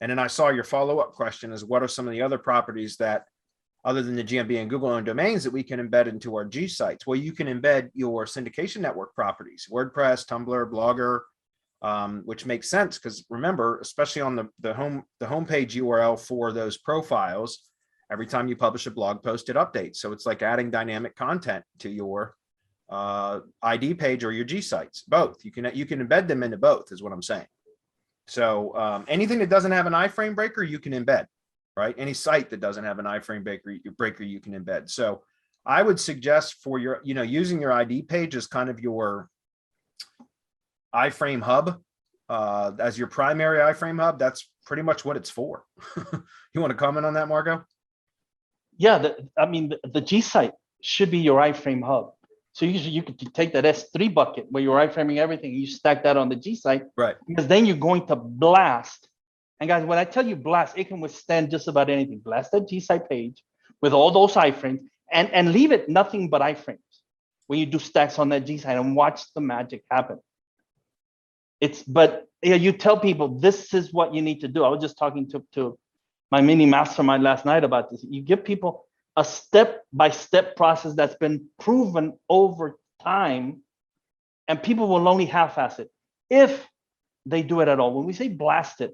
And then I saw your follow-up question is what are some of the other properties that, other than the GMB and Google owned domains, that we can embed into our Gsites? Well, you can embed your syndication network properties, WordPress, Tumblr, Blogger, which makes sense because remember, especially on the homepage URL for those profiles, every time you publish a blog post, it updates. So it's like adding dynamic content to your ID page or your Gsites. Both you can embed them into both, is what I'm saying. So anything that doesn't have an iframe breaker, you can embed, right? Any site that doesn't have an iframe breaker, you can embed. So I would suggest for your, using your ID page as kind of your iframe hub, as your primary iframe hub. That's pretty much what it's for. You want to comment on that, Marco? Yeah, the Gsite should be your iframe hub. So you could take that S3 bucket where you're iframing everything, you stack that on the Gsite, right? Because then you're going to blast. And guys, when I tell you blast, it can withstand just about anything. Blast that Gsite page with all those iframes and leave it nothing but iframes when you do stacks on that Gsite and watch the magic happen. But you tell people this is what you need to do. I was just talking to my mini mastermind last night about this. You give people a step-by-step process that's been proven over time, and people will only half-ass it if they do it at all. When we say blast it,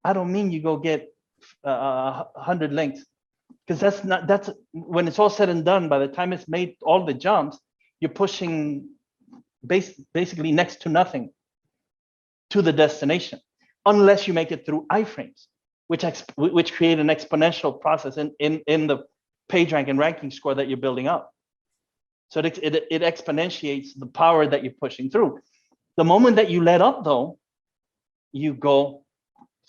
I don't mean you go get 100 links, because that's when it's all said and done. By the time it's made all the jumps, you're pushing basically next to nothing to the destination, unless you make it through iframes, which create an exponential process in the page rank and ranking score that you're building up. So it exponentiates the power that you're pushing through. The moment that you let up, though, you go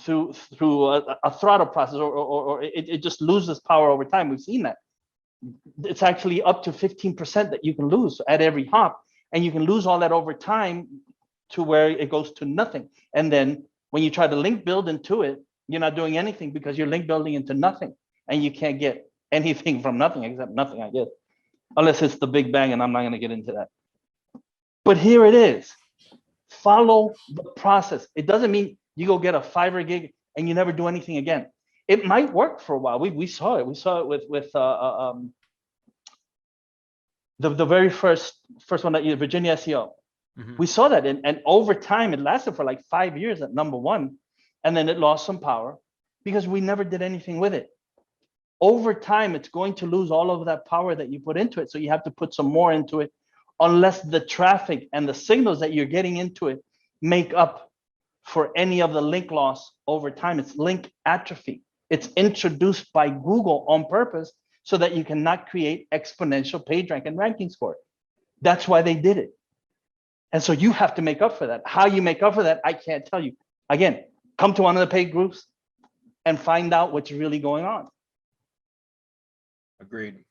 through a throttle process, or it just loses power over time. We've seen that. It's actually up to 15% that you can lose at every hop, and you can lose all that over time to where it goes to nothing. And then when you try to link build into it, you're not doing anything because you're link building into nothing, and you can't get anything from nothing except nothing, I guess, unless it's the Big Bang, and I'm not going to get into that. But here it is. Follow the process. It doesn't mean you go get a $5 gig and you never do anything again. It might work for a while. We saw it. We saw it with the very first one, that Virginia SEO. Mm-hmm. We saw that, and over time it lasted for like 5 years at #1, and then it lost some power because we never did anything with it. Over time, it's going to lose all of that power that you put into it. So you have to put some more into it, unless the traffic and the signals that you're getting into it make up for any of the link loss over time. It's link atrophy. It's introduced by Google on purpose so that you cannot create exponential page rank and ranking score. That's why they did it. And so you have to make up for that. How you make up for that, I can't tell you. Again, come to one of the paid groups and find out what's really going on. Agreed.